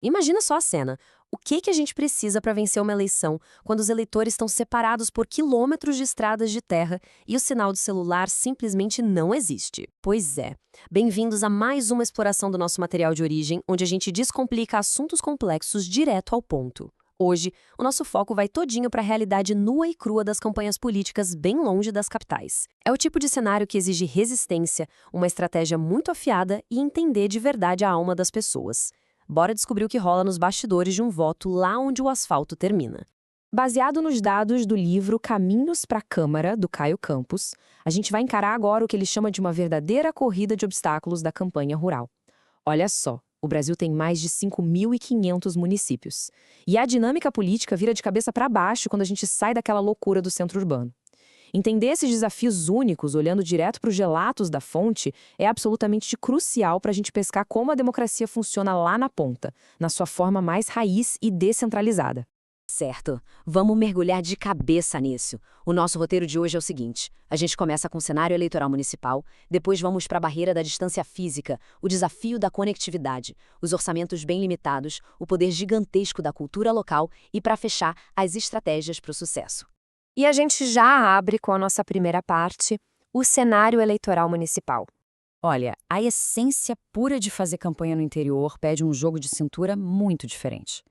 Imagina só a cena. O que a gente precisa para vencer uma eleição quando os eleitores estão separados por quilômetros de estradas de terra e o sinal de celular simplesmente não existe? Pois é. Bem-vindos a mais uma exploração do nosso material de origem, onde a gente descomplica assuntos complexos direto ao ponto. Hoje, o nosso foco vai todinho para a realidade nua e crua das campanhas políticas bem longe das capitais. É o tipo de cenário que exige resistência, uma estratégia muito afiada e entender de verdade a alma das pessoas. Bora descobrir o que rola nos bastidores de um voto lá onde o asfalto termina. Baseado nos dados do livro Caminhos para a Câmara, do Caio Campos, a gente vai encarar agora o que ele chama de uma verdadeira corrida de obstáculos da campanha rural. Olha só, o Brasil tem mais de 5.500 municípios. E a dinâmica política vira de cabeça para baixo quando a gente sai daquela loucura do centro urbano. Entender esses desafios únicos, olhando direto para os relatos da fonte, é absolutamente crucial para a gente pescar como a democracia funciona lá na ponta, na sua forma mais raiz e descentralizada. Certo, vamos mergulhar de cabeça nisso. O nosso roteiro de hoje é o seguinte: a gente começa com o cenário eleitoral municipal, depois vamos para a barreira da distância física, o desafio da conectividade, os orçamentos bem limitados, o poder gigantesco da cultura local e, para fechar, as estratégias para o sucesso. E a gente já abre com a nossa primeira parte, o cenário eleitoral municipal. Olha, a essência pura de fazer campanha no interior pede um jogo de cintura muito diferente.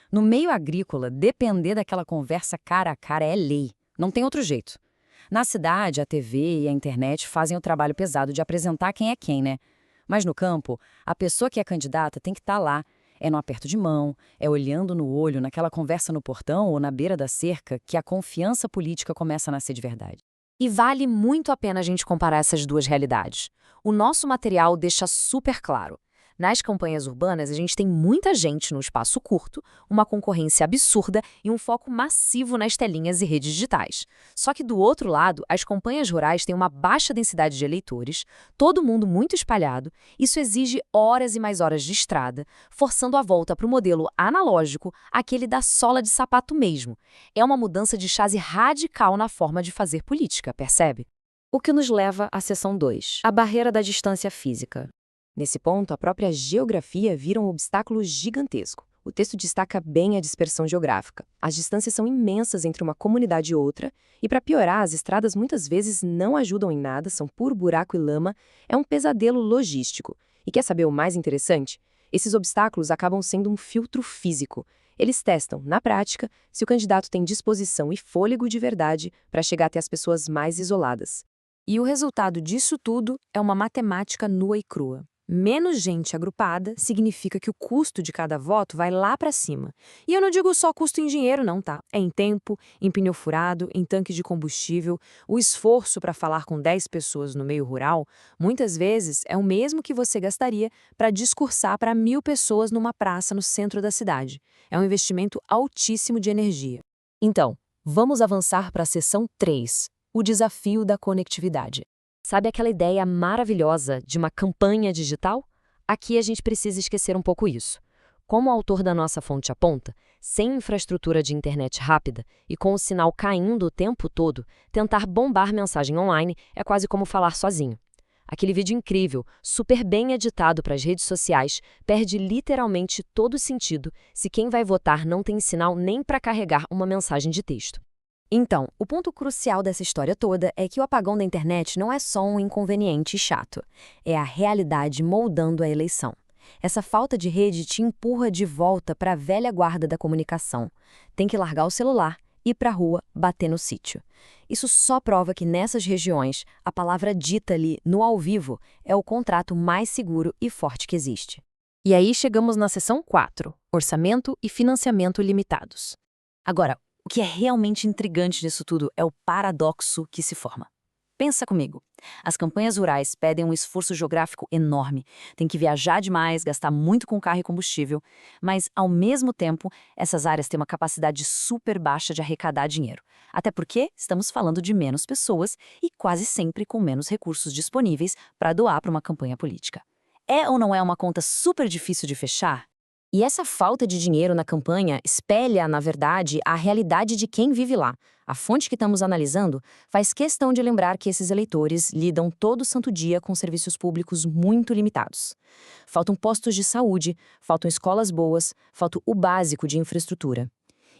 No meio agrícola, depender daquela conversa cara a cara é lei, não tem outro jeito. Na cidade, a TV e a internet fazem o trabalho pesado de apresentar quem é quem, né? Mas no campo, a pessoa que é candidata tem que estar lá. É no aperto de mão, é olhando no olho, naquela conversa no portão ou na beira da cerca que a confiança política começa a nascer de verdade. E vale muito a pena a gente comparar essas duas realidades. O nosso material deixa super claro. Nas campanhas urbanas, a gente tem muita gente no espaço curto, uma concorrência absurda e um foco massivo nas telinhas e redes digitais. Só que do outro lado, as campanhas rurais têm uma baixa densidade de eleitores, todo mundo muito espalhado, isso exige horas e mais horas de estrada, forçando a volta para o modelo analógico, aquele da sola de sapato mesmo. É uma mudança de chave radical na forma de fazer política, percebe? O que nos leva à seção 2, a barreira da distância física. Nesse ponto, a própria geografia vira um obstáculo gigantesco. O texto destaca bem a dispersão geográfica. As distâncias são imensas entre uma comunidade e outra, e para piorar, as estradas muitas vezes não ajudam em nada, são puro buraco e lama, é um pesadelo logístico. E quer saber o mais interessante? Esses obstáculos acabam sendo um filtro físico. Eles testam, na prática, se o candidato tem disposição e fôlego de verdade para chegar até as pessoas mais isoladas. E o resultado disso tudo é uma matemática nua e crua. Menos gente agrupada significa que o custo de cada voto vai lá para cima. E eu não digo só custo em dinheiro, não, tá? É em tempo, em pneu furado, em tanque de combustível. O esforço para falar com 10 pessoas no meio rural, muitas vezes, é o mesmo que você gastaria para discursar para 1.000 pessoas numa praça no centro da cidade. É um investimento altíssimo de energia. Então, vamos avançar para a seção 3, o desafio da conectividade. Sabe aquela ideia maravilhosa de uma campanha digital? Aqui a gente precisa esquecer um pouco isso. Como o autor da nossa fonte aponta, sem infraestrutura de internet rápida e com o sinal caindo o tempo todo, tentar bombar mensagem online é quase como falar sozinho. Aquele vídeo incrível, super bem editado para as redes sociais, perde literalmente todo o sentido se quem vai votar não tem sinal nem para carregar uma mensagem de texto. Então, o ponto crucial dessa história toda é que o apagão da internet não é só um inconveniente chato. É a realidade moldando a eleição. Essa falta de rede te empurra de volta para a velha guarda da comunicação. Tem que largar o celular, ir para a rua, bater no sítio. Isso só prova que nessas regiões, a palavra dita ali, no ao vivo, é o contrato mais seguro e forte que existe. E aí chegamos na seção 4, orçamento e financiamento limitados. Agora, o que é realmente intrigante nisso tudo é o paradoxo que se forma. Pensa comigo. As campanhas rurais pedem um esforço geográfico enorme. Tem que viajar demais, gastar muito com carro e combustível. Mas, ao mesmo tempo, essas áreas têm uma capacidade super baixa de arrecadar dinheiro. Até porque estamos falando de menos pessoas e quase sempre com menos recursos disponíveis para doar para uma campanha política. É ou não é uma conta super difícil de fechar? E essa falta de dinheiro na campanha espelha, na verdade, a realidade de quem vive lá. A fonte que estamos analisando faz questão de lembrar que esses eleitores lidam todo santo dia com serviços públicos muito limitados. Faltam postos de saúde, faltam escolas boas, falta o básico de infraestrutura.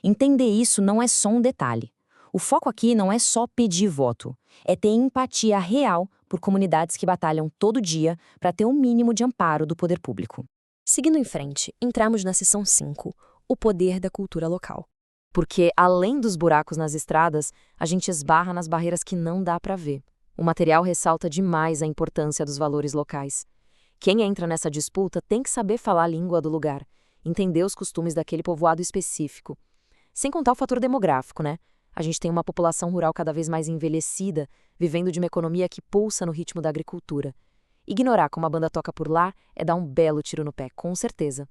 Entender isso não é só um detalhe. O foco aqui não é só pedir voto, é ter empatia real por comunidades que batalham todo dia para ter um mínimo de amparo do poder público. Seguindo em frente, entramos na seção 5, o poder da cultura local. Porque, além dos buracos nas estradas, a gente esbarra nas barreiras que não dá para ver. O material ressalta demais a importância dos valores locais. Quem entra nessa disputa tem que saber falar a língua do lugar, entender os costumes daquele povoado específico. Sem contar o fator demográfico, né? A gente tem uma população rural cada vez mais envelhecida, vivendo de uma economia que pulsa no ritmo da agricultura. Ignorar como a banda toca por lá é dar um belo tiro no pé, com certeza.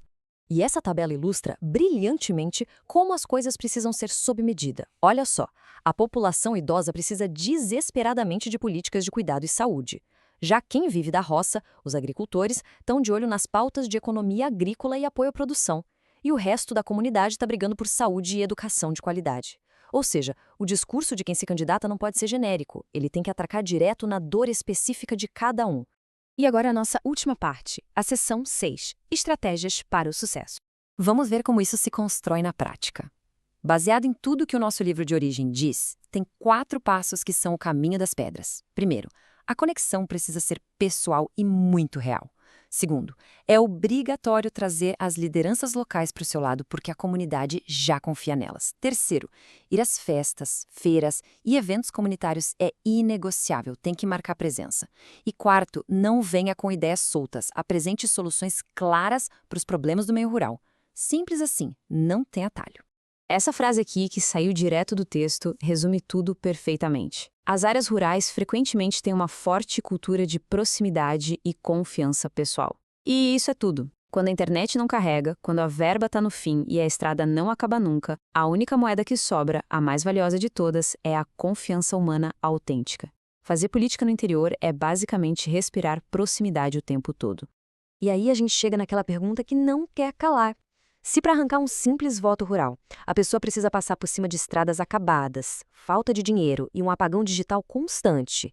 E essa tabela ilustra brilhantemente como as coisas precisam ser sob medida. Olha só, a população idosa precisa desesperadamente de políticas de cuidado e saúde. Já quem vive da roça, os agricultores, estão de olho nas pautas de economia agrícola e apoio à produção. E o resto da comunidade está brigando por saúde e educação de qualidade. Ou seja, o discurso de quem se candidata não pode ser genérico, ele tem que atracar direto na dor específica de cada um. E agora a nossa última parte, a seção 6, estratégias para o sucesso. Vamos ver como isso se constrói na prática. Baseado em tudo que o nosso livro de origem diz, tem 4 passos que são o caminho das pedras. Primeiro, a conexão precisa ser pessoal e muito real. Segundo, é obrigatório trazer as lideranças locais para o seu lado porque a comunidade já confia nelas. Terceiro, ir às festas, feiras e eventos comunitários é inegociável, tem que marcar presença. E quarto, não venha com ideias soltas, apresente soluções claras para os problemas do meio rural. Simples assim, não tem atalho. Essa frase aqui, que saiu direto do texto, resume tudo perfeitamente. As áreas rurais frequentemente têm uma forte cultura de proximidade e confiança pessoal. E isso é tudo. Quando a internet não carrega, quando a verba está no fim e a estrada não acaba nunca, a única moeda que sobra, a mais valiosa de todas, é a confiança humana autêntica. Fazer política no interior é basicamente respirar proximidade o tempo todo. E aí a gente chega naquela pergunta que não quer calar. Se para arrancar um simples voto rural, a pessoa precisa passar por cima de estradas acabadas, falta de dinheiro e um apagão digital constante,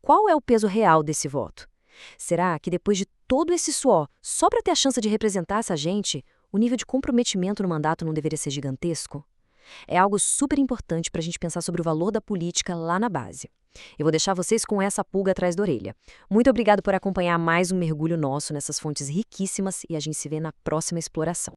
qual é o peso real desse voto? Será que depois de todo esse suor, só para ter a chance de representar essa gente, o nível de comprometimento no mandato não deveria ser gigantesco? É algo super importante para a gente pensar sobre o valor da política lá na base. Eu vou deixar vocês com essa pulga atrás da orelha. Muito obrigado por acompanhar mais um mergulho nosso nessas fontes riquíssimas e a gente se vê na próxima exploração.